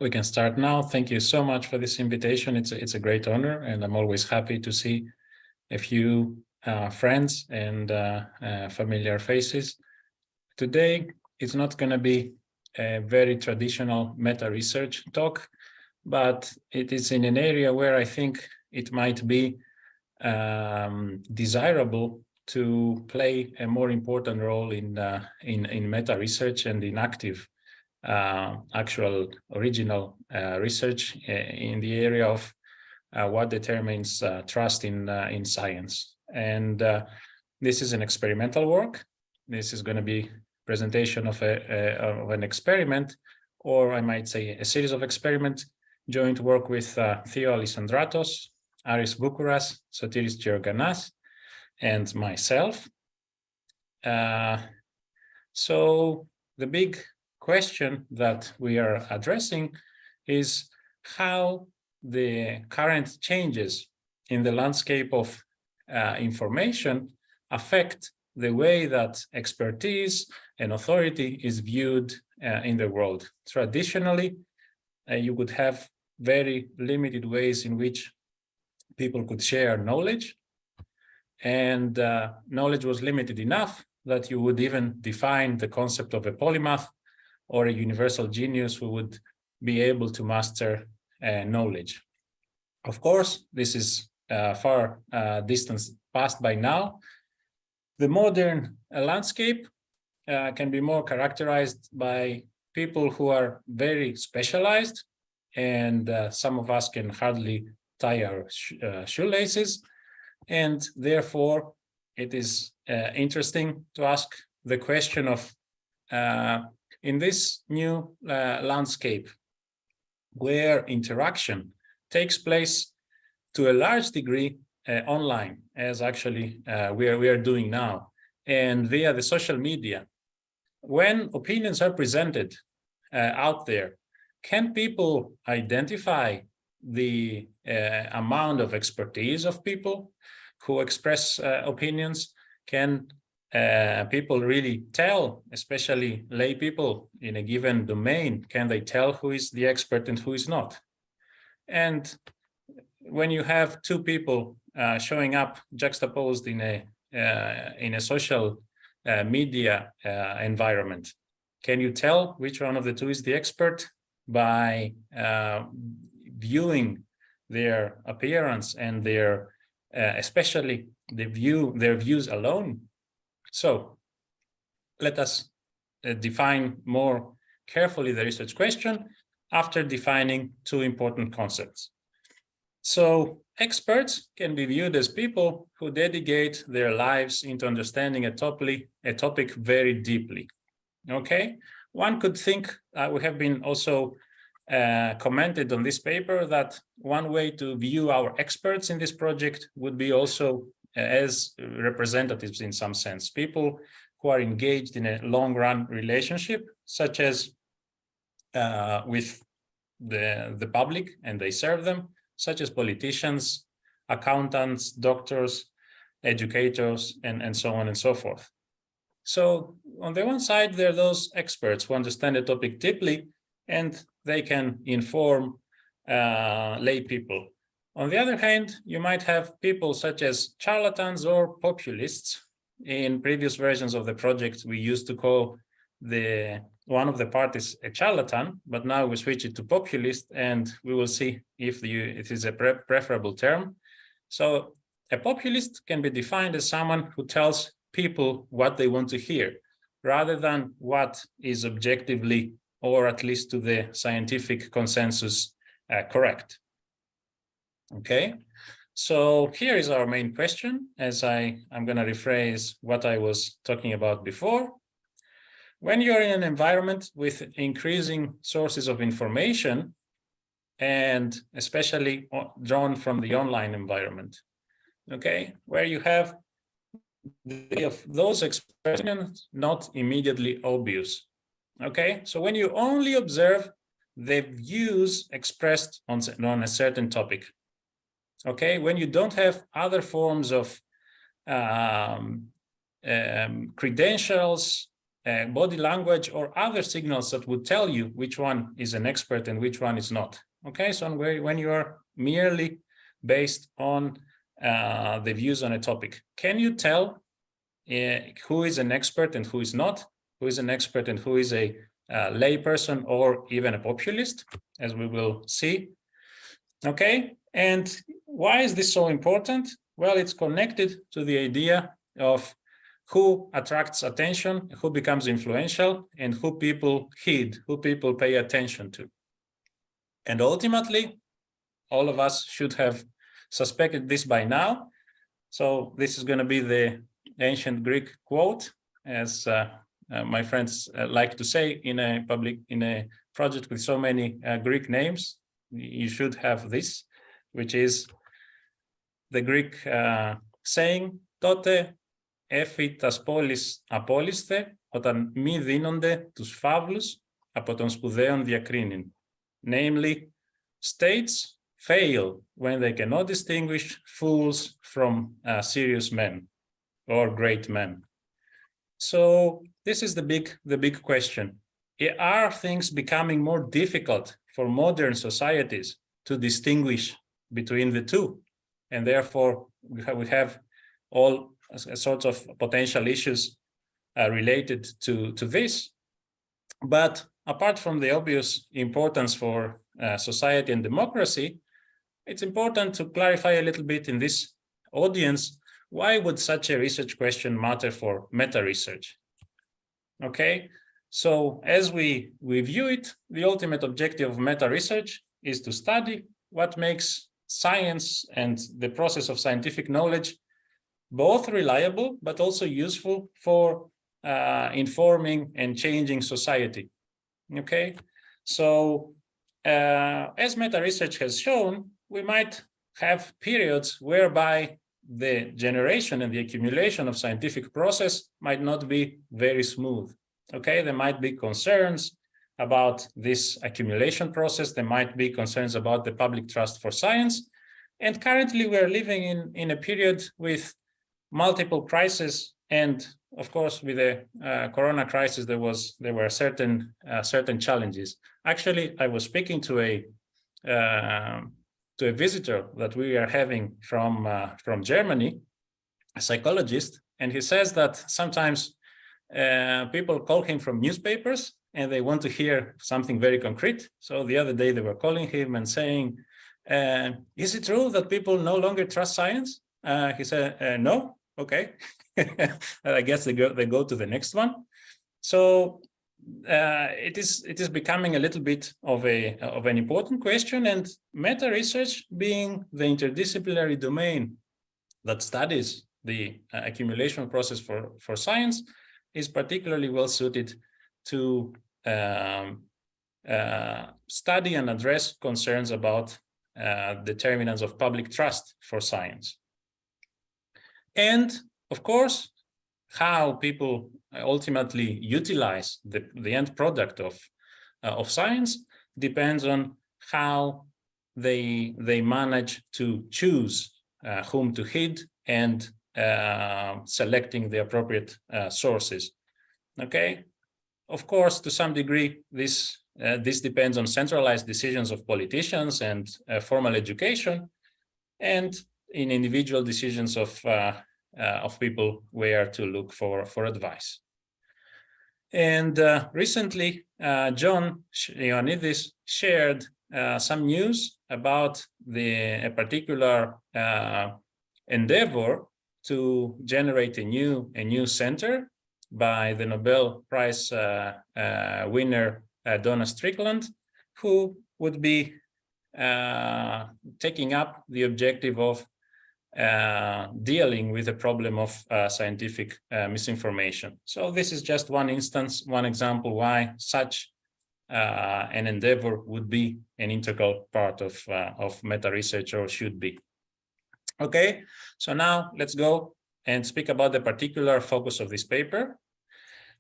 We can start now. Thank you so much for this invitation. It's a great honor, and I'm always happy to see a few friends and familiar faces. Today, it's not going to be a very traditional meta-research talk, but it is in an area where I think it might be desirable to play a more important role in meta-research and in active actual original research in the area of what determines trust in science. And this is an experimental work. This is going to be presentation of an experiment, or I might say a series of experiments, joint work with Theo Alisandratos, Aris Boukuras, Sotiris Georganas, and myself. So the big question that we are addressing is how the current changes in the landscape of information affect the way that expertise and authority is viewed in the world. Traditionally, you would have very limited ways in which people could share knowledge, and knowledge was limited enough that you would even define the concept of a polymath or a universal genius who would be able to master knowledge. Of course, this is far distance past by now. The modern landscape can be more characterized by people who are very specialized, and some of us can hardly tie our shoelaces. And therefore, it is interesting to ask the question of, in this new landscape, where interaction takes place to a large degree online, as actually we are doing now, and via the social media, when opinions are presented out there, can people identify the amount of expertise of people who express opinions? Can people really tell, especially lay people in a given domain, can they tell who is the expert and who is not? And when you have two people showing up juxtaposed in a social media environment, can you tell which one of the two is the expert by viewing their appearance and their especially their views alone? So let us define more carefully the research question after defining two important concepts. So experts can be viewed as people who dedicate their lives into understanding a topic very deeply. Okay, one could think, we have been also commented on this paper, that one way to view our experts in this project would be also as representatives in some sense, people who are engaged in a long-run relationship, such as with the public, and they serve them, such as politicians, accountants, doctors, educators, and so on and so forth. So on the one side, there are those experts who understand the topic deeply, and they can inform lay people. On the other hand, you might have people such as charlatans or populists. In previous versions of the project, we used to call one of the parties a charlatan, but now we switch it to populist, and we will see if it is a preferable term. So a populist can be defined as someone who tells people what they want to hear, rather than what is objectively, or at least to the scientific consensus, correct. Okay, so here is our main question, as I'm going to rephrase what I was talking about before. When you're in an environment with increasing sources of information, and especially drawn from the online environment, okay, where you have those expressions not immediately obvious, okay, so when you only observe the views expressed on a certain topic, okay, when you don't have other forms of credentials body language or other signals that would tell you which one is an expert and which one is not. Okay, so when you are merely based on the views on a topic, can you tell who is an expert and who is not, who is an expert and who is a layperson or even a populist, as we will see? Okay, and why is this so important? Well, it's connected to the idea of who attracts attention, who becomes influential, and who people heed, who people pay attention to. And ultimately, all of us should have suspected this by now. So this is going to be the ancient Greek quote, as my friends like to say in a project with so many Greek names. You should have this, which is the Greek saying, "Τότε έφη τας πόλης απόλυσθε, όταν μη δίνονται τους φαύλους από των σπουδαίων διακρίνην." Namely, states fail when they cannot distinguish fools from serious men or great men. So this is the big question. Are things becoming more difficult for modern societies to distinguish between the two? And therefore, we have all sorts of potential issues related to this. But apart from the obvious importance for society and democracy, it's important to clarify a little bit in this audience, why would such a research question matter for meta-research? Okay, so as we view it, the ultimate objective of meta-research is to study what makes science and the process of scientific knowledge both reliable, but also useful for informing and changing society. Okay, so as meta-research has shown, we might have periods whereby the generation and the accumulation of scientific process might not be very smooth. Okay, there might be concerns about this accumulation process. There might be concerns about the public trust for science. And currently we're living in a period with multiple crises. And of course, with the corona crisis, there were certain challenges. Actually, I was speaking to a visitor that we are having from Germany, a psychologist, and he says that sometimes people call him from newspapers and they want to hear something very concrete. So the other day they were calling him and saying, "Is it true that people no longer trust science?" He said, "No." Okay, I guess they go to the next one. So it is becoming a little bit of an important question, and meta research, being the interdisciplinary domain that studies the accumulation process for science, is particularly well suited to study and address concerns about determinants of public trust for science. And of course, how people ultimately utilize the end product of science depends on how they manage to choose whom to heed and selecting the appropriate sources. Okay, of course, to some degree, this depends on centralized decisions of politicians and formal education, and in individual decisions of people where to look for advice. And recently, John Ioannidis shared some news about a particular endeavor to generate a new center by the Nobel Prize winner Donna Strickland, who would be taking up the objective of dealing with the problem of scientific misinformation. So this is just one instance, one example why such an endeavor would be an integral part of meta research, or should be. Okay, so now let's go and speak about the particular focus of this paper.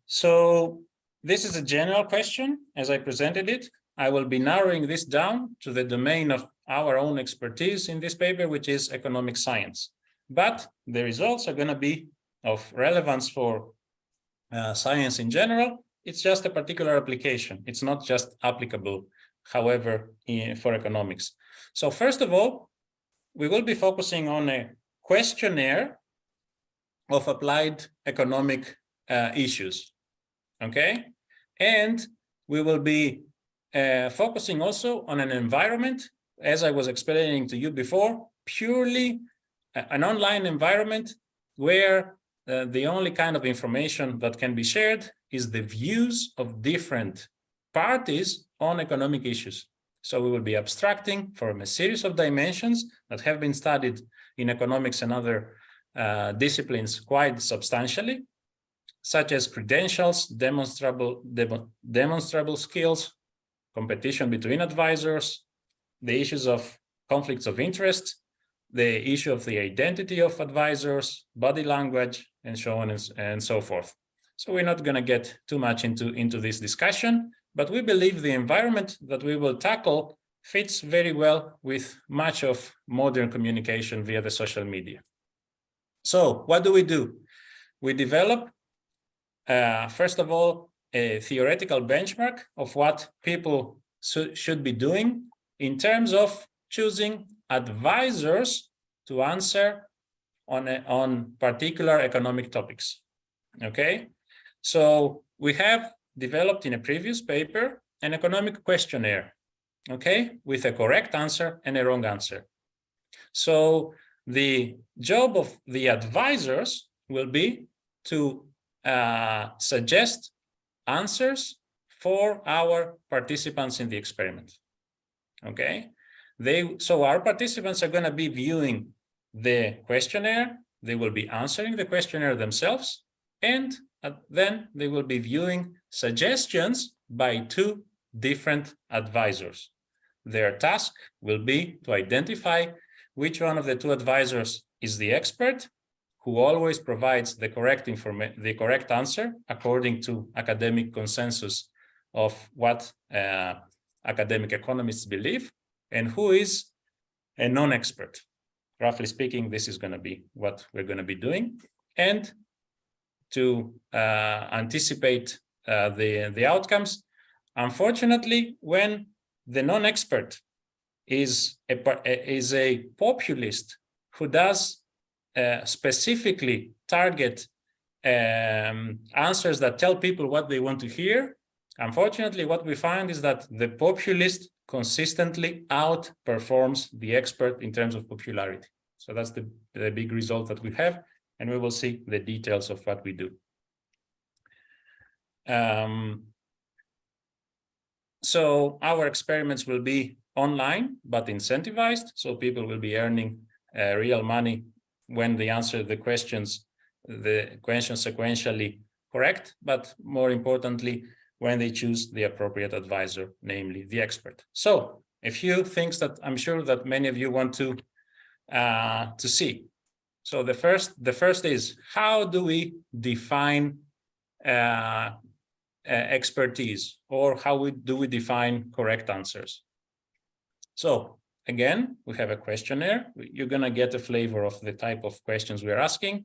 So this is a general question as I presented it. I will be narrowing this down to the domain of our own expertise in this paper, which is economic science. But the results are going to be of relevance for science in general. It's just a particular application. It's not just applicable, however, for economics. So first of all, we will be focusing on a questionnaire of applied economic issues, okay? And we will be focusing also on an environment, as I was explaining to you before, purely an online environment where the only kind of information that can be shared is the views of different parties on economic issues. So we will be abstracting from a series of dimensions that have been studied in economics and other disciplines quite substantially, such as credentials, demonstrable skills, competition between advisors, the issues of conflicts of interest, the issue of the identity of advisors, body language, and so on and so forth. So we're not going to get too much into this discussion, but we believe the environment that we will tackle fits very well with much of modern communication via the social media. So what do? We develop, first of all, a theoretical benchmark of what people should be doing in terms of choosing advisors to answer on particular economic topics, okay? So we have developed in a previous paper an economic questionnaire, okay, with a correct answer and a wrong answer. So the job of the advisors will be to suggest answers for our participants in the experiment, okay? So our participants are going to be viewing the questionnaire, they will be answering the questionnaire themselves, and then they will be viewing suggestions by two different advisors. Their task will be to identify which one of the two advisors is the expert, who always provides the correct answer according to academic consensus of what academic economists believe, and who is a non-expert. Roughly speaking, this is going to be what we're going to be doing. And to anticipate the outcomes, unfortunately, when the non-expert is a populist who does specifically target answers that tell people what they want to hear, unfortunately, what we find is that the populist consistently outperforms the expert in terms of popularity. So that's the big result that we have, and we will see the details of what we do. So our experiments will be online, but incentivized. So people will be earning real money when they answer the questions sequentially correct, but more importantly, when they choose the appropriate advisor, namely the expert. So a few things that I'm sure that many of you want to see. So the first is, how do we define expertise, or how do we define correct answers? So again, we have a questionnaire. You're going to get a flavor of the type of questions we're asking.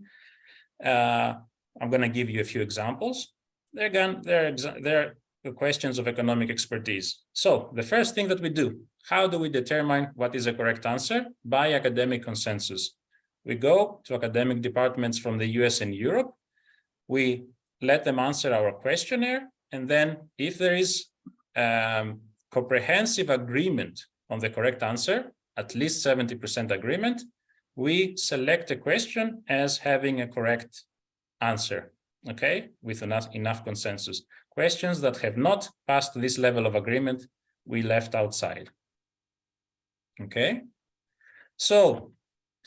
I'm going to give you a few examples. They're questions of economic expertise. So the first thing that we do, how do we determine what is a correct answer? By academic consensus. We go to academic departments from the US and Europe. We let them answer our questionnaire. And then if there is comprehensive agreement on the correct answer, at least 70% agreement, we select a question as having a correct answer, okay, with enough consensus. Questions that have not passed this level of agreement, we left outside, okay? So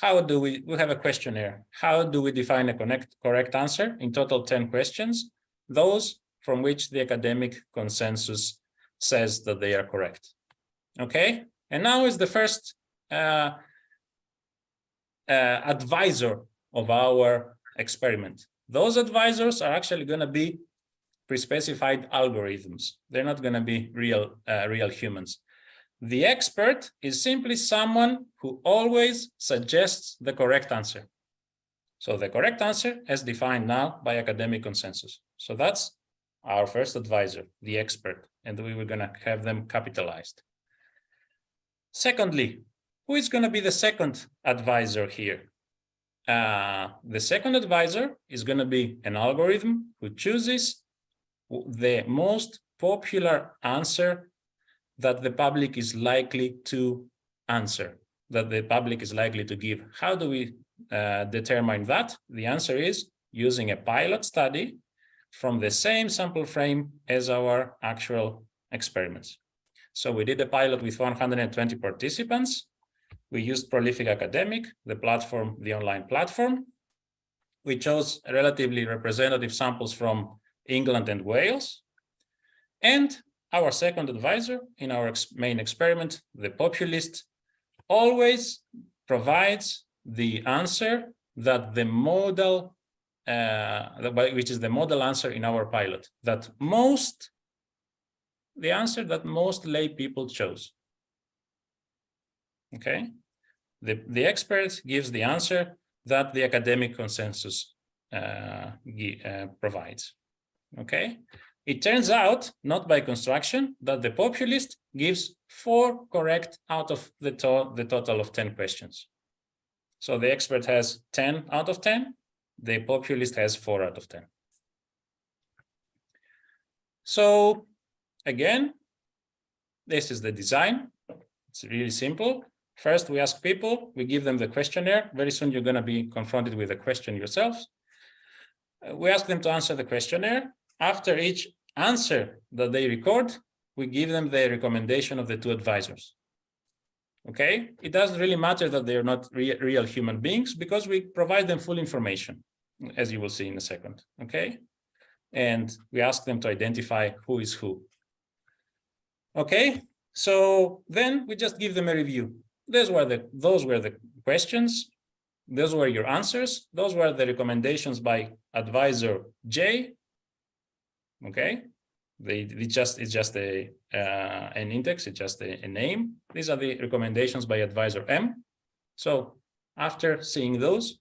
how do we have a questionnaire. How do we define a correct answer? In total, 10 questions, those from which the academic consensus says that they are correct, okay? And now is the first advisor of our experiment. Those advisors are actually going to be pre-specified algorithms. They're not going to be real humans. The expert is simply someone who always suggests the correct answer. So the correct answer as defined now by academic consensus. So that's our first advisor, the expert, and we were going to have them capitalized. Secondly, who is going to be the second advisor here? The second advisor is going to be an algorithm who chooses the most popular answer that the public is likely to answer, that the public is likely to give. How do we determine that? The answer is using a pilot study from the same sample frame as our actual experiments. So we did a pilot with 120 participants. We used Prolific Academic, the platform, the online platform. We chose relatively representative samples from England and Wales. And our second advisor in our main experiment, the Populist, always provides the answer that the modal, which is the modal answer in our pilot, the answer that most lay people chose. Okay, the expert gives the answer that the academic consensus provides. Okay, it turns out, not by construction, that the Populist gives 4 correct out of the total of 10 questions. So the expert has 10 out of 10, the Populist has 4 out of 10. So again, this is the design. It's really simple. First, we ask people, we give them the questionnaire. Very soon, you're going to be confronted with a question yourselves. We ask them to answer the questionnaire. After each answer that they record, we give them the recommendation of the 2 advisors. Okay, it doesn't really matter that they're not real human beings because we provide them full information, as you will see in a second. Okay, and we ask them to identify who is who. Okay, so then we just give them a review. Those were the questions. Those were your answers. Those were the recommendations by advisor J. Okay, it's just an index. It's just a name. These are the recommendations by advisor M. So after seeing those,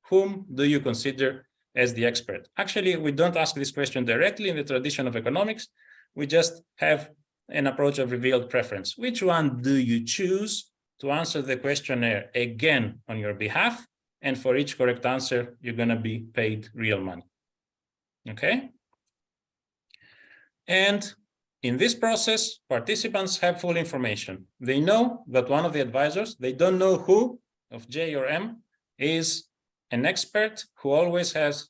whom do you consider as the expert? Actually, we don't ask this question directly in the tradition of economics. We just have an approach of revealed preference. Which one do you choose to answer the questionnaire again on your behalf? And for each correct answer, you're going to be paid real money. Okay? And in this process, participants have full information. They know that one of the advisors, they don't know who of J or M, is an expert who always has,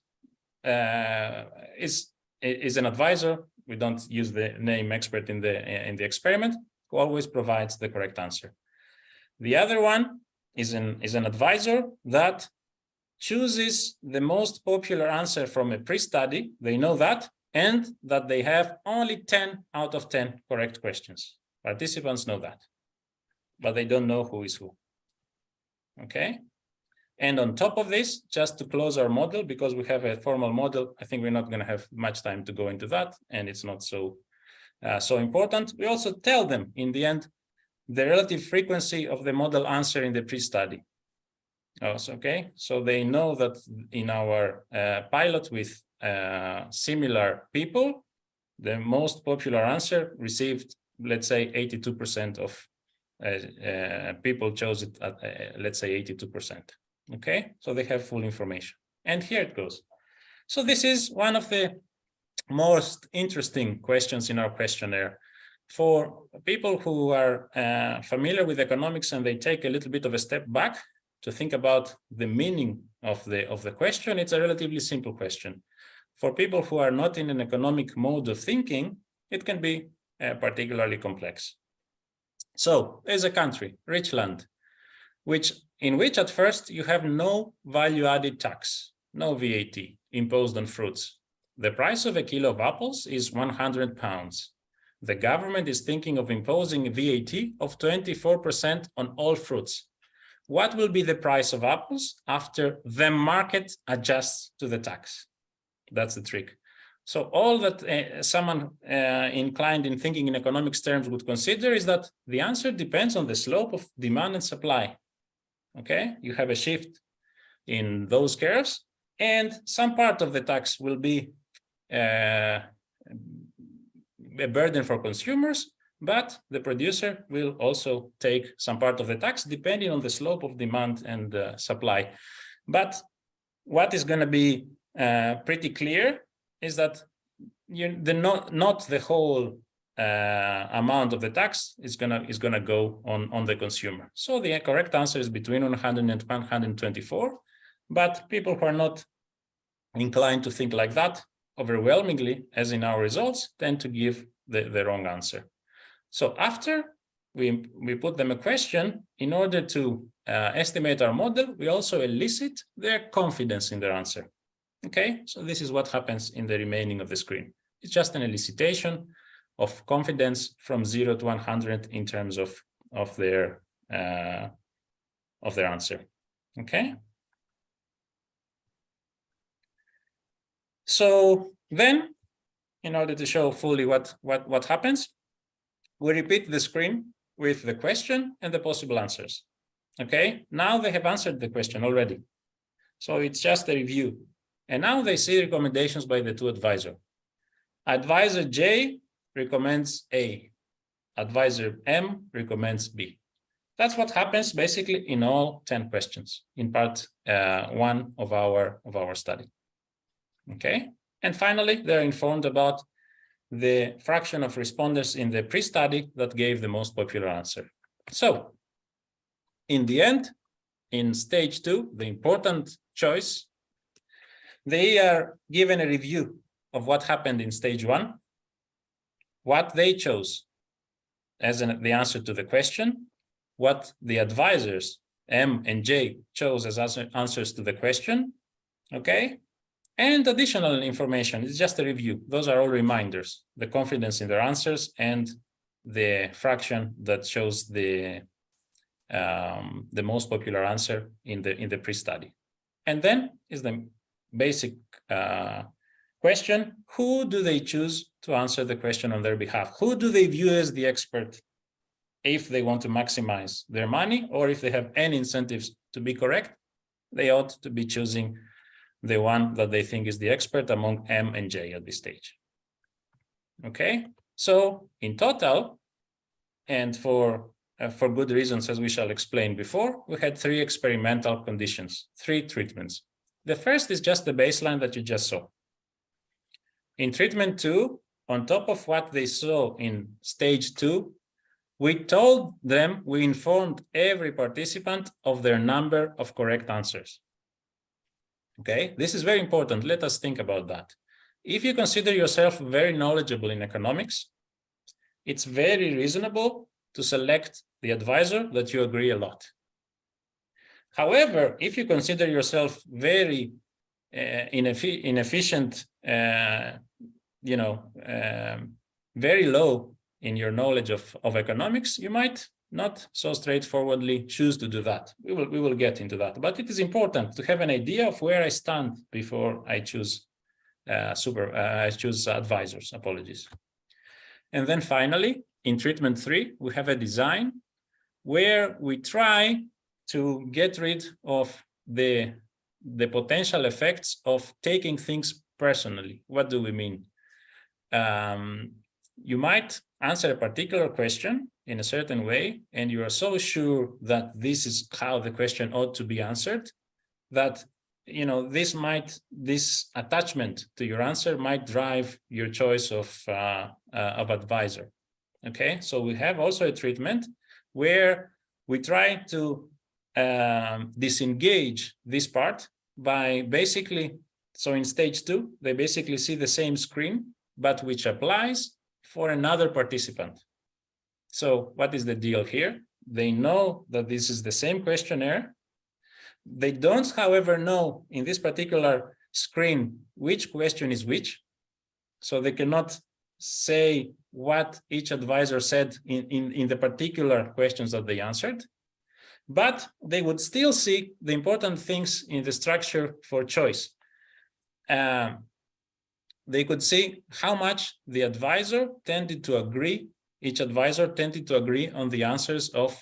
is an advisor. We don't use the name expert in the experiment, who always provides the correct answer. The other one is an advisor that chooses the most popular answer from a pre-study. They know that, and that they have only 10 out of 10 correct questions. Participants know that, but they don't know who is who. Okay. And on top of this, just to close our model, because we have a formal model, I think we're not going to have much time to go into that, and it's not so important. We also tell them in the end the relative frequency of the model answer in the pre-study. Okay, so they know that in our pilot with similar people, the most popular answer received, let's say, 82% of people chose it at, let's say, 82%. Okay, so they have full information. And here it goes. So this is one of the most interesting questions in our questionnaire. For people who are familiar with economics and they take a little bit of a step back to think about the meaning of the question, it's a relatively simple question. For people who are not in an economic mode of thinking, it can be particularly complex. So there's a country, rich land, in which at first you have no value-added tax, no VAT imposed on fruits. The price of a kilo of apples is £100. The government is thinking of imposing a VAT of 24% on all fruits. What will be the price of apples after the market adjusts to the tax? That's the trick. So all that someone inclined in thinking in economics terms would consider is that the answer depends on the slope of demand and supply. Okay, you have a shift in those curves, and some part of the tax will be a burden for consumers, but the producer will also take some part of the tax depending on the slope of demand and supply. But what is going to be pretty clear is that not the whole amount of the tax is gonna go on the consumer. So the correct answer is between 100 and 124, but people who are not inclined to think like that overwhelmingly, as in our results, tend to give the wrong answer. So after we put them a question, in order to estimate our model, we also elicit their confidence in their answer. Okay, so this is what happens in the remaining of the screen. It's just an elicitation of confidence from 0 to 100 in terms of their answer. Okay. So then, in order to show fully what happens, we repeat the screen with the question and the possible answers. Okay, now they have answered the question already. So it's just a review. And now they see recommendations by the two advisors. Advisor J recommends A. Advisor M recommends B. That's what happens basically in all 10 questions in part 1 of our study. Okay, and finally, they're informed about the fraction of respondents in the pre-study that gave the most popular answer. So, in the end, in stage 2, the important choice, they are given a review of what happened in stage 1, what they chose as the answer to the question, what the advisors M and J chose as answers to the question, okay? And additional information, it's just a review. Those are all reminders, the confidence in their answers and the fraction that shows the most popular answer in the pre-study. And then is the basic question, who do they choose to answer the question on their behalf? Who do they view as the expert if they want to maximize their money, or if they have any incentives to be correct, they ought to be choosing the one that they think is the expert among M and J at this stage. Okay, so in total, and for good reasons, as we shall explain before, we had 3 experimental conditions, 3 treatments. The first is just the baseline that you just saw. In treatment 2, on top of what they saw in stage 2, we told them, we informed every participant of their number of correct answers. Okay, this is very important. Let us think about that. If you consider yourself very knowledgeable in economics, it's very reasonable to select the advisor that you agree a lot. However, if you consider yourself very inefficient, very low in your knowledge of economics, you might not so straightforwardly choose to do that. We will get into that, but it is important to have an idea of where I stand before I choose advisors. Apologies. And then finally, in treatment 3, we have a design where we try to get rid of the potential effects of taking things personally. What do we mean? You might answer a particular question in a certain way, and you are so sure that this is how the question ought to be answered, that this attachment to your answer might drive your choice of advisor. Okay, so we have also a treatment where we try to disengage this part by basically, so in stage 2, they basically see the same screen, but which applies for another participant. So what is the deal here? They know that this is the same questionnaire. They don't, however, know in this particular screen which question is which. So they cannot say what each advisor said in the particular questions that they answered. But they would still see the important things in the structure for choice. They could see how much the advisor tended to agree, each advisor tended to agree on the answers of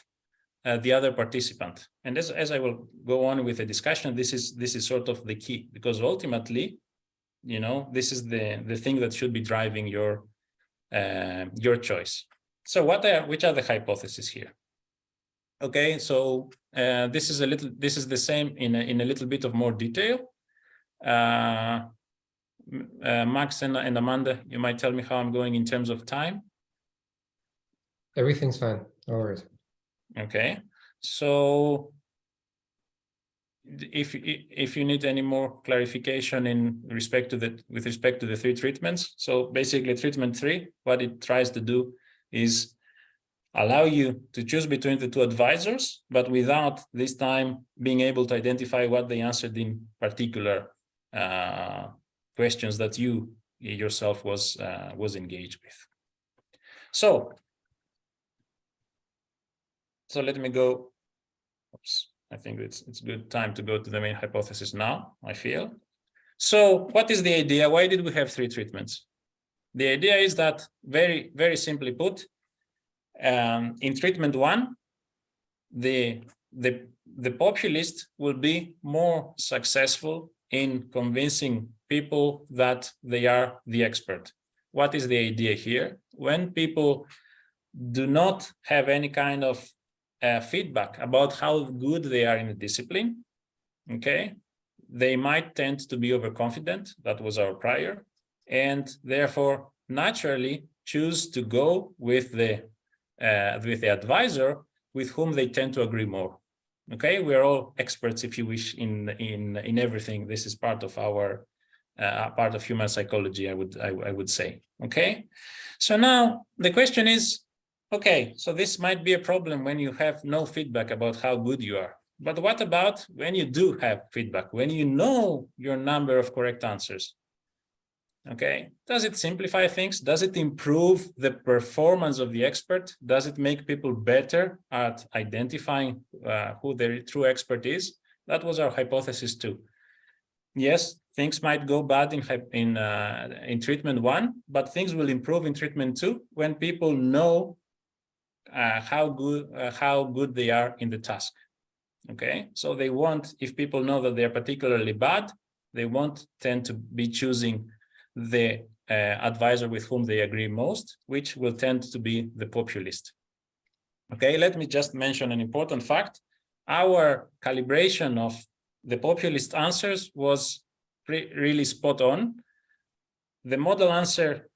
the other participant. And as I will go on with the discussion, this is sort of the key, because ultimately, this is the thing that should be driving your choice. So which are the hypotheses here? Okay, so this is the same in a little bit of more detail. Max and Amanda, you might tell me how I'm going in terms of time. Everything's fine. No worries. Okay, so if you need any more clarification with respect to the 3 treatments, so basically treatment 3, what it tries to do is allow you to choose between the 2 advisors, but without this time being able to identify what they answered in particular questions that you yourself was engaged with. So let me go. Oops, I think it's good time to go to the main hypothesis now, I feel. So what is the idea? Why did we have 3 treatments? The idea is that, very, very simply put, in treatment 1, the populist will be more successful in convincing people that they are the expert. What is the idea here? When people do not have any kind of feedback about how good they are in a discipline, okay, they might tend to be overconfident. That was our prior, and therefore naturally choose to go with the advisor with whom they tend to agree more. Okay, we're all experts, if you wish, in everything. This is part of our part of human psychology, I would say. Okay, so now the question is, okay, so this might be a problem when you have no feedback about how good you are. But what about when you do have feedback, when you know your number of correct answers? Okay, does it simplify things? Does it improve the performance of the expert? Does it make people better at identifying who their true expert is? That was our hypothesis too. Yes, things might go bad in treatment 1, but things will improve in treatment 2 when people know how good they are in the task. Okay, so they won't, if people know that they're particularly bad, they won't tend to be choosing the advisor with whom they agree most, which will tend to be the populist. Okay, let me just mention an important fact. Our calibration of the populist answers was really spot on. The model answer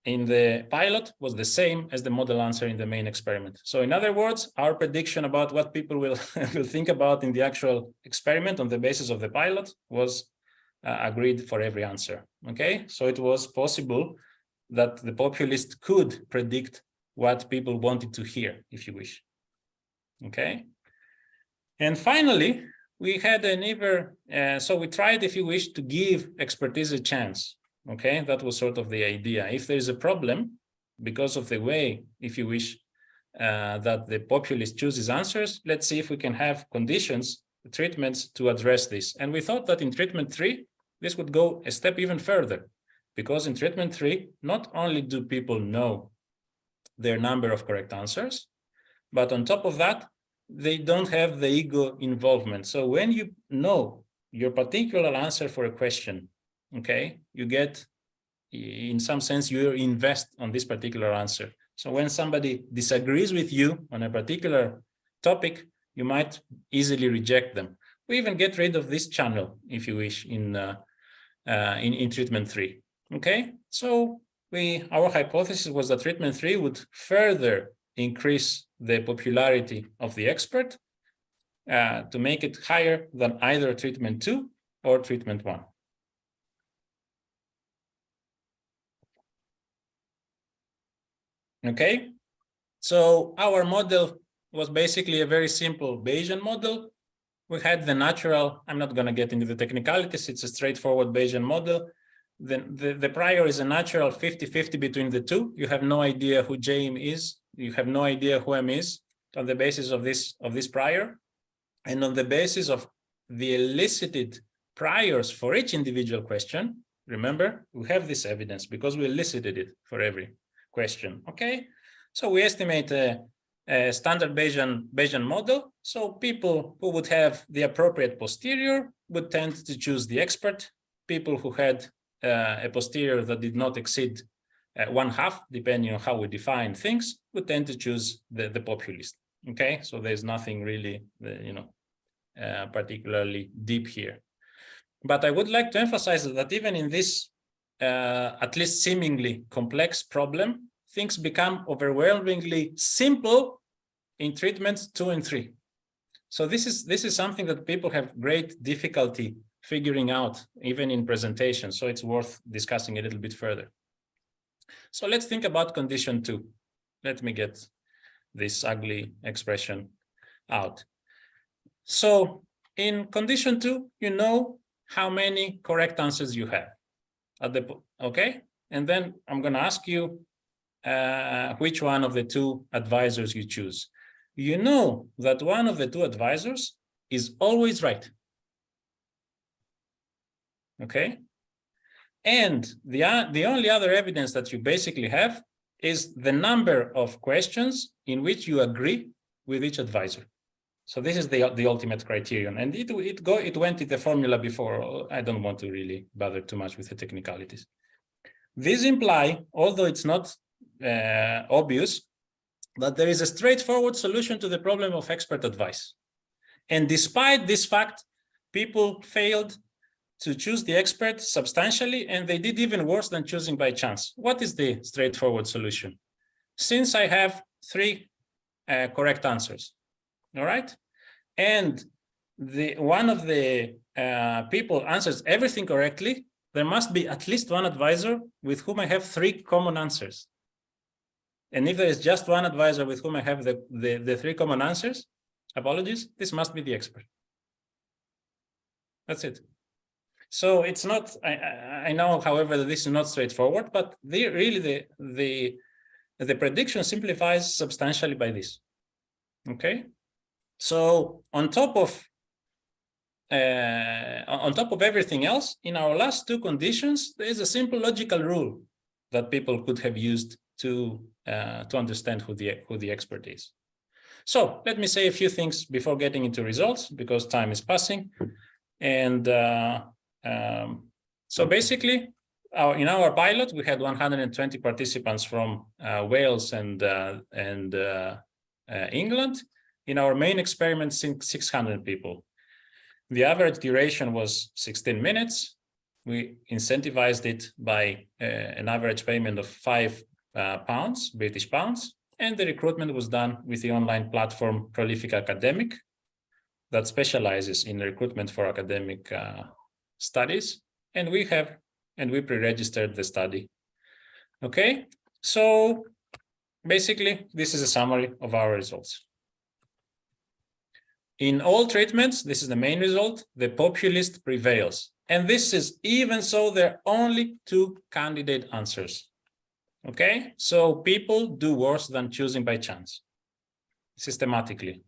in the pilot was the same as the model answer in the main experiment. So in other words, our prediction about what people will think about in the actual experiment on the basis of the pilot was agreed for every answer. Okay, so it was possible that the populist could predict what people wanted to hear, if you wish. Okay, and finally, we had so we tried, if you wish, to give expertise a chance. Okay, that was sort of the idea. If there is a problem because of the way, if you wish, that the populist chooses answers, let's see if we can have conditions, treatments to address this. And we thought that in treatment 3, this would go a step even further, because in treatment 3, not only do people know their number of correct answers, but on top of that, they don't have the ego involvement. So when you know your particular answer for a question, okay, you get, in some sense, you invest on this particular answer. So when somebody disagrees with you on a particular topic, you might easily reject them. We even get rid of this channel, if you wish, in treatment 3. Okay, so our hypothesis was that treatment 3 would further increase the popularity of the expert to make it higher than either treatment 2 or treatment 1. Okay, so our model was basically a very simple Bayesian model. We had the natural, I'm not going to get into the technicalities, it's a straightforward Bayesian model. The prior is a natural 50-50 between the two. You have no idea who JM is, you have no idea who M is on the basis of this prior. And on the basis of the elicited priors for each individual question, remember, we have this evidence because we elicited it for every question. Okay, so we estimate a standard Bayesian model. So people who would have the appropriate posterior would tend to choose the expert. People who had a posterior that did not exceed 1/2, depending on how we define things, would tend to choose the populist. Okay, so there's nothing really, particularly deep here. But I would like to emphasize that even in this, at least seemingly complex problem, things become overwhelmingly simple in treatments 2 and 3. So this is something that people have great difficulty figuring out, even in presentation. So it's worth discussing a little bit further. So let's think about condition 2. Let me get this ugly expression out. So in condition 2, you know how many correct answers you have. Okay? And then I'm going to ask you which one of the 2 advisors you choose. You know that one of the 2 advisors is always right. Okay? And the only other evidence that you basically have is the number of questions in which you agree with each advisor. So this is the ultimate criterion. And it went in the formula before. I don't want to really bother too much with the technicalities. These imply, although it's not obvious, that there is a straightforward solution to the problem of expert advice. And despite this fact, people failed to choose the expert substantially, and they did even worse than choosing by chance. What is the straightforward solution? Since I have 3 correct answers, all right? And one of the people answers everything correctly, there must be at least one advisor with whom I have 3 common answers. And if there is just one advisor with whom I have the 3 common answers, apologies, this must be the expert. That's it. So it's not, I know, however, that this is not straightforward, but the prediction simplifies substantially by this. Okay? So on top of everything else, in our last 2 conditions, there is a simple logical rule that people could have used to understand who the expert is. So let me say a few things before getting into results, because time is passing. And so basically, in our pilot, we had 120 participants from Wales and England. In our main experiment, 600 people. The average duration was 16 minutes. We incentivized it by an average payment of £5, British pounds, and the recruitment was done with the online platform Prolific Academic that specializes in recruitment for academic studies, and we pre-registered the study. Okay, so basically, this is a summary of our results. In all treatments, this is the main result, the populist prevails. And this is even so there are only 2 candidate answers. Okay, so people do worse than choosing by chance, systematically.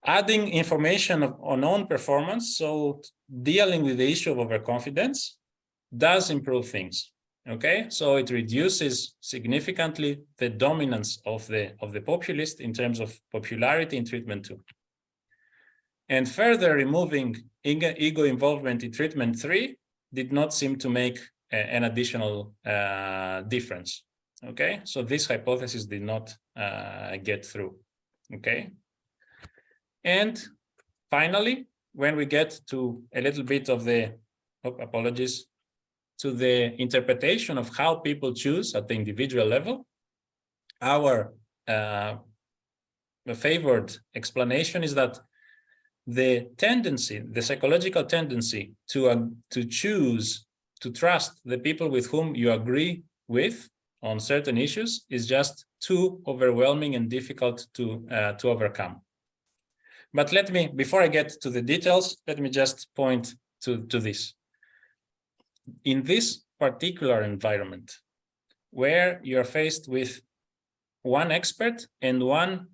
Adding information on own performance, so dealing with the issue of overconfidence, does improve things. Okay, so it reduces significantly the dominance of the populist in terms of popularity in treatment 2. And further removing ego involvement in treatment 3 did not seem to make an additional difference. Okay, so this hypothesis did not get through. Okay, and finally, when we get to a little bit of the, apologies, to the interpretation of how people choose at the individual level, our favored explanation is that the tendency, the psychological tendency to trust the people with whom you agree with on certain issues is just too overwhelming and difficult to overcome. But let me, before I get to the details, let me just point to this. In this particular environment, where you're faced with one expert and one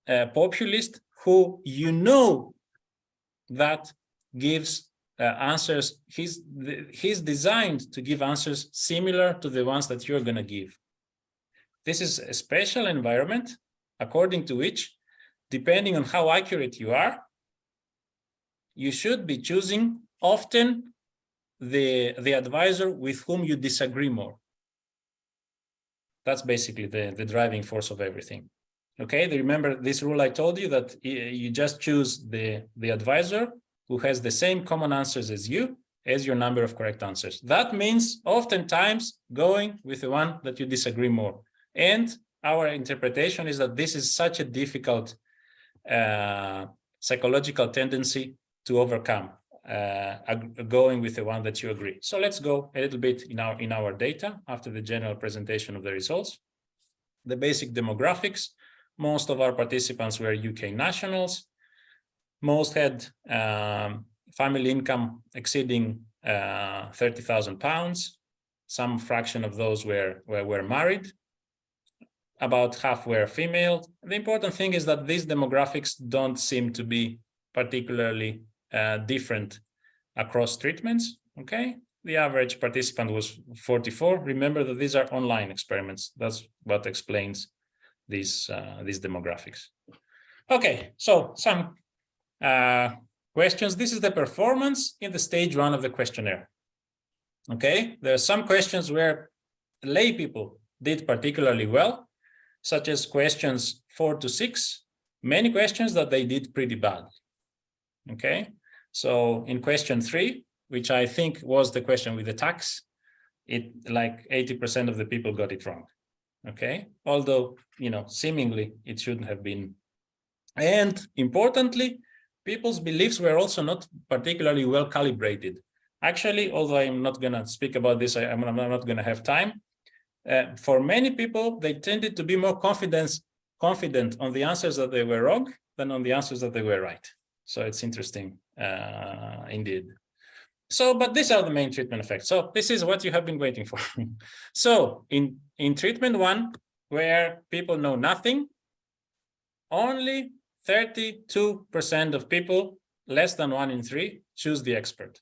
populist who you know that gives answers, he's designed to give answers similar to the ones that you're going to give. This is a special environment according to which, depending on how accurate you are, you should be choosing often the advisor with whom you disagree more. That's basically the driving force of everything. Okay, remember this rule I told you, that you just choose the advisor who has the same common answers as you, as your number of correct answers. That means oftentimes going with the one that you disagree more. And our interpretation is that this is such a difficult psychological tendency to overcome, going with the one that you agree. So let's go a little bit in our data after the general presentation of the results. The basic demographics: most of our participants were UK nationals. Most had family income exceeding £30,000. Some fraction of those were married. About half were female. The important thing is that these demographics don't seem to be particularly different across treatments. Okay, the average participant was 44. Remember that these are online experiments. That's what explains these demographics. Okay, so some questions. This is the performance in the stage 1 of the questionnaire. Okay, there are some questions where lay people did particularly well, such as questions 4 to 6. Many questions that they did pretty bad. Okay, so in question 3, which I think was the question with the tax, like 80% of the people got it wrong. Okay, although, seemingly it shouldn't have been. And importantly, people's beliefs were also not particularly well calibrated. Actually, although I'm not going to speak about this, I'm not going to have time. For many people, they tended to be more confident on the answers that they were wrong than on the answers that they were right. So it's interesting, indeed. So, but these are the main treatment effects. So this is what you have been waiting for. So in treatment 1, where people know nothing, only 32% of people, less than 1 in 3, choose the expert.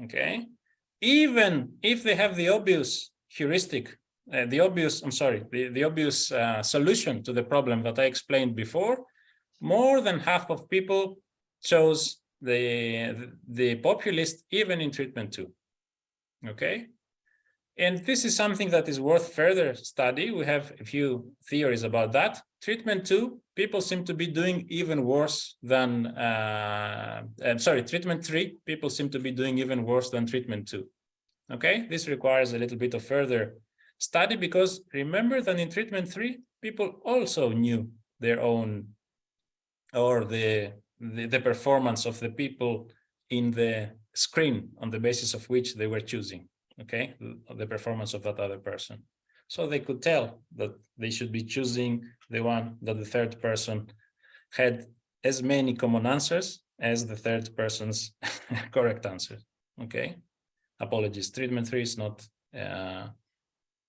Okay, even if they have the obvious heuristic, the obvious solution to the problem that I explained before, more than half of people chose the populist, even in treatment 2. Okay, and this is something that is worth further study. We have a few theories about that. Treatment 2, people seem to be doing even worse than treatment 3, people seem to be doing even worse than treatment 2. Okay, this requires a little bit of further study, because remember that in treatment 3, people also knew their own, or the performance of the people in the screen on the basis of which they were choosing, okay, the performance of that other person. So they could tell that they should be choosing the one that the third person had as many common answers as the third person's correct answers. Okay, apologies. Treatment 3 is not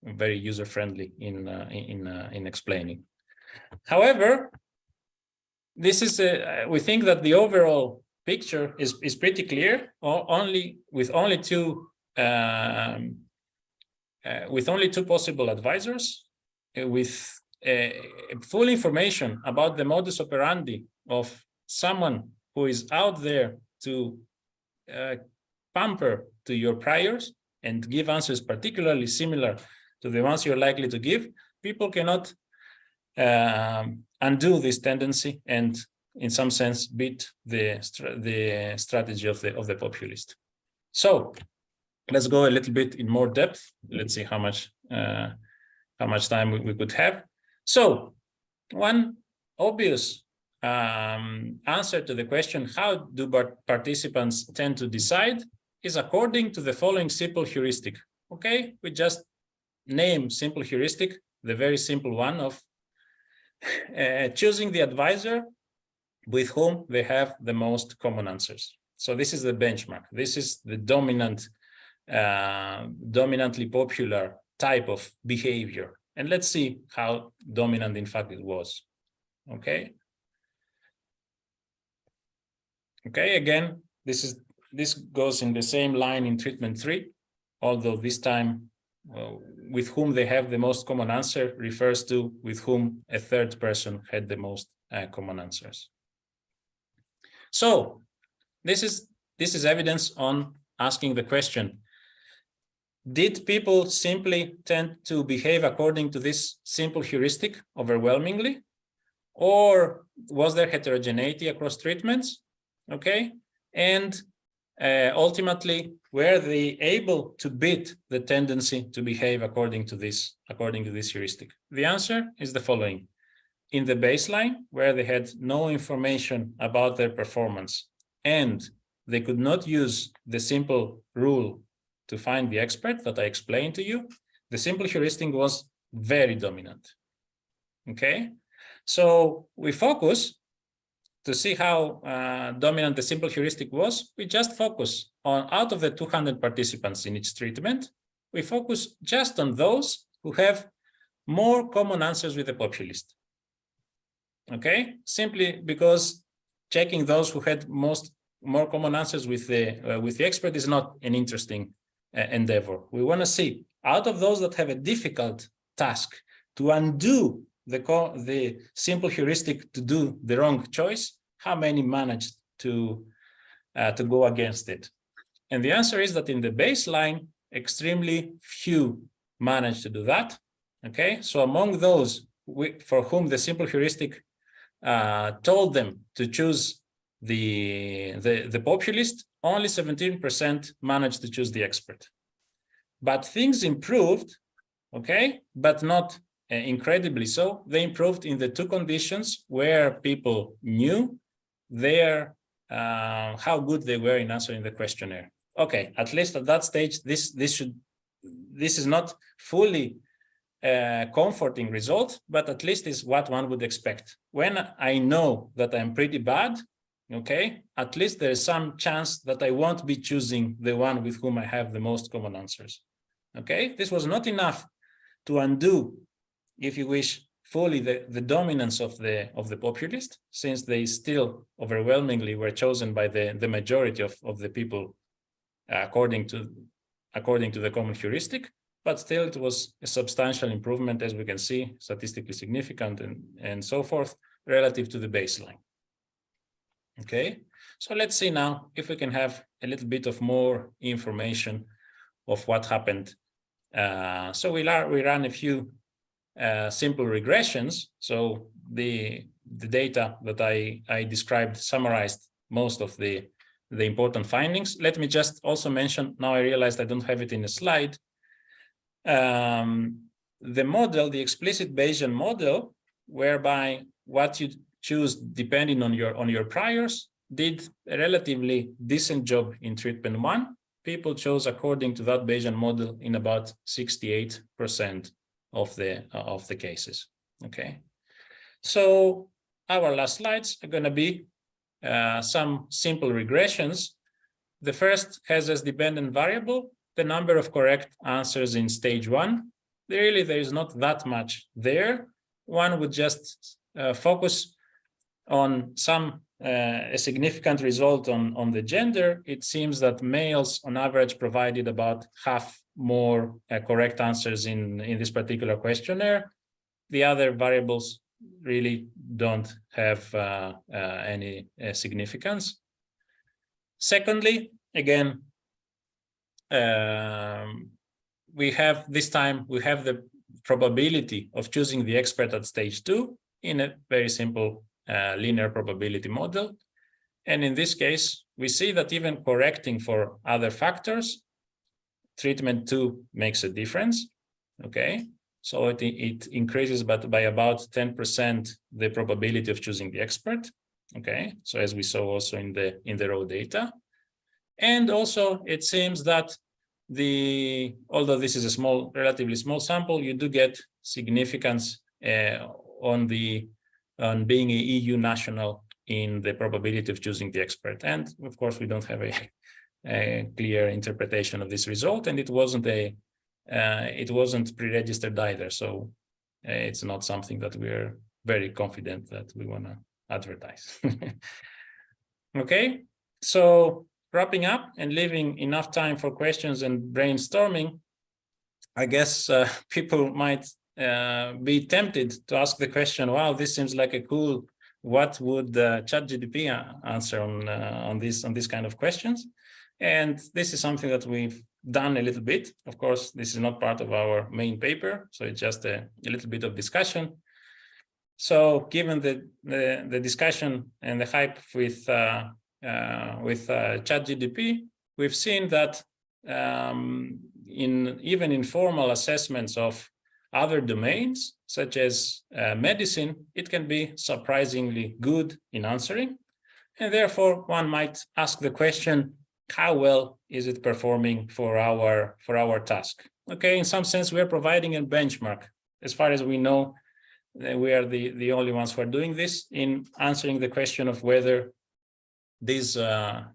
very user-friendly in explaining. However, this is we think that the overall picture is pretty clear. With only two possible advisors, with full information about the modus operandi of someone who is out there to pamper to your priors and give answers particularly similar to the ones you're likely to give. People cannot undo this tendency and, in some sense, beat the strategy of the populist. So let's go a little bit in more depth. Let's see how much time we could have. So one obvious answer to the question, how do participants tend to decide, is according to the following simple heuristic. Okay, we just name simple heuristic, the very simple one of choosing the advisor with whom they have the most common answers. So this is the benchmark. This is the dominantly popular type of behavior. And let's see how dominant, in fact, it was. Okay. Okay, again, this goes in the same line in treatment 3, although this time with whom they have the most common answer refers to with whom a third person had the most common answers. So this is evidence on asking the question, did people simply tend to behave according to this simple heuristic overwhelmingly? Or was there heterogeneity across treatments? Okay. And ultimately, were they able to beat the tendency to behave according to this heuristic? The answer is the following. In the baseline, where they had no information about their performance and they could not use the simple rule to find the expert that I explained to you, the simple heuristic was very dominant. Okay, so we focus to see how dominant the simple heuristic was. We just focus on, out of the 200 participants in each treatment, we focus just on those who have more common answers with the populist. Okay, simply because checking those who had more common answers with the expert is not an interesting endeavor. We want to see, out of those that have a difficult task to undo the simple heuristic to do the wrong choice, how many managed to go against it? And the answer is that in the baseline, extremely few managed to do that. Okay, so among those for whom the simple heuristic told them to choose the populist, only 17% managed to choose the expert. But things improved, okay, but not incredibly so. They improved in the two conditions where people knew how good they were in answering the questionnaire. Okay, at least at that stage, this is not fully comforting result, but at least is what one would expect. When I know that I'm pretty bad, okay, at least there is some chance that I won't be choosing the one with whom I have the most common answers. Okay, this was not enough to undo, if you wish, fully the dominance of the populist, since they still overwhelmingly were chosen by the majority of the people according to the common heuristic. But still, it was a substantial improvement, as we can see, statistically significant and so forth, relative to the baseline. Okay, so let's see now if we can have a little bit of more information of what happened. So we ran a few simple regressions. So the data that I described summarized most of the important findings. Let me just also mention, now I realized I don't have it in a slide, the model, the explicit Bayesian model, whereby what you choose depending on your priors, did a relatively decent job in treatment 1. People chose according to that Bayesian model in about 68% of the cases. Okay, so our last slides are going to be some simple regressions. The first has as dependent variable the number of correct answers in stage 1. There is not that much there. One would just focus on a significant result on the gender. It seems that males on average provided about half more correct answers in this particular questionnaire. The other variables really don't have any significance. Secondly, again, we have the probability of choosing the expert at stage 2 in a very simple linear probability model. And in this case, we see that even correcting for other factors, treatment 2 makes a difference. Okay, so it increases by about 10% the probability of choosing the expert. Okay, so as we saw also in the raw data. And also it seems that although this is a relatively small sample, you do get significance on being a EU national in the probability of choosing the expert. And of course, we don't have a clear interpretation of this result, and it wasn't pre-registered either. So it's not something that we're very confident that we want to advertise. Okay, so wrapping up and leaving enough time for questions and brainstorming, I guess people might be tempted to ask the question, wow, this seems like a cool, what would ChatGPT answer on this kind of questions? And this is something that we've done a little bit. Of course, this is not part of our main paper, so it's just a little bit of discussion. So given the discussion and the hype with ChatGPT, we've seen that even in formal assessments of other domains, such as medicine, it can be surprisingly good in answering. And therefore, one might ask the question, how well is it performing for our task? Okay, in some sense, we're providing a benchmark. As far as we know, we are the only ones who are doing this in answering the question of whether these sort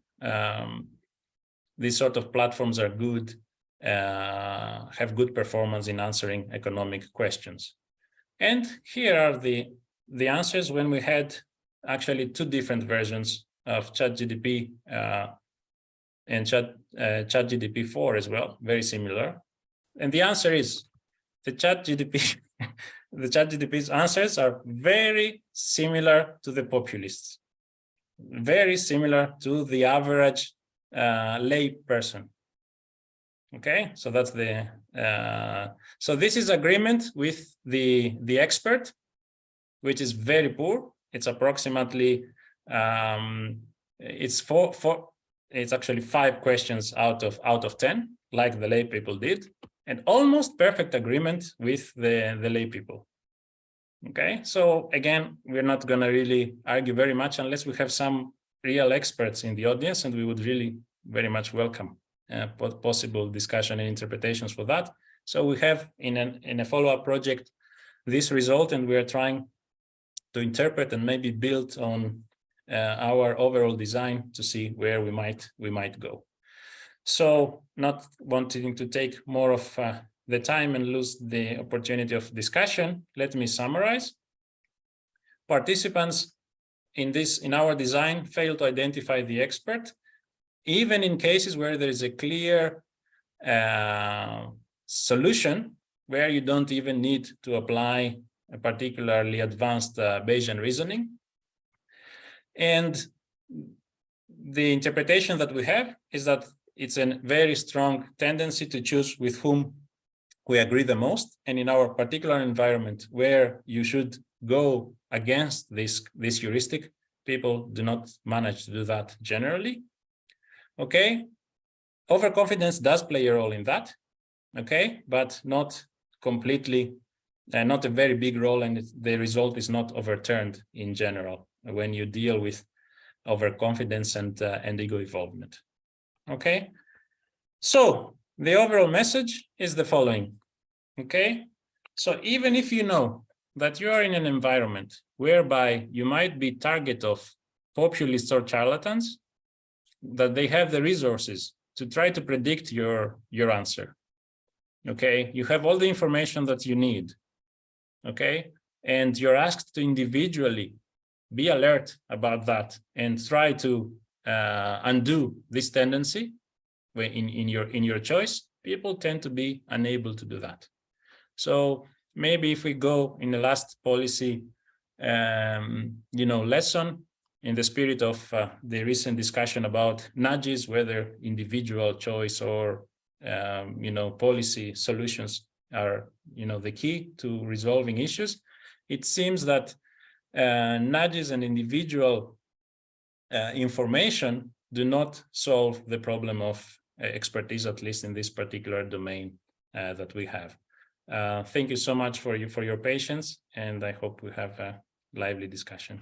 of platforms are good, have good performance in answering economic questions. And here are the answers when we had actually two different versions of ChatGPT and ChatGPT 4 as well, very similar. And the answer is the ChatGPT. The ChatGPT's answers are very similar to the Populists, very similar to the average lay person. Okay, so that's the so this is agreement with the expert, which is very poor. It's approximately it's it's actually 5 questions out of 10, like the lay people did, and almost perfect agreement with the lay people. Okay, so again, we're not going to really argue very much unless we have some real experts in the audience, and we would really very much welcome possible discussion and interpretations for that. So we have in a follow-up project this result, and we are trying to interpret and maybe build on our overall design to see where we might go. So, not wanting to take more of the time and lose the opportunity of discussion, let me summarize. Participants in our design fail to identify the expert, even in cases where there is a clear solution where you don't even need to apply a particularly advanced Bayesian reasoning. And the interpretation that we have is that it's a very strong tendency to choose with whom we agree the most. And in our particular environment where you should go against this heuristic, people do not manage to do that generally. Okay, overconfidence does play a role in that, okay, but not completely, not a very big role, and the result is not overturned in general when you deal with overconfidence and ego involvement. Okay, so the overall message is the following. Okay, so even if you know that you are in an environment whereby you might be target of populists or charlatans, that they have the resources to try to predict your answer. Okay, you have all the information that you need. Okay, and you're asked to individually be alert about that and try to undo this tendency in your choice. People tend to be unable to do that. So maybe if we go in the last policy, lesson, in the spirit of the recent discussion about nudges, whether individual choice or policy solutions are the key to resolving issues, it seems that nudges and individual information do not solve the problem of expertise, at least in this particular domain that we have. Thank you so much for your patience, and I hope we have a lively discussion.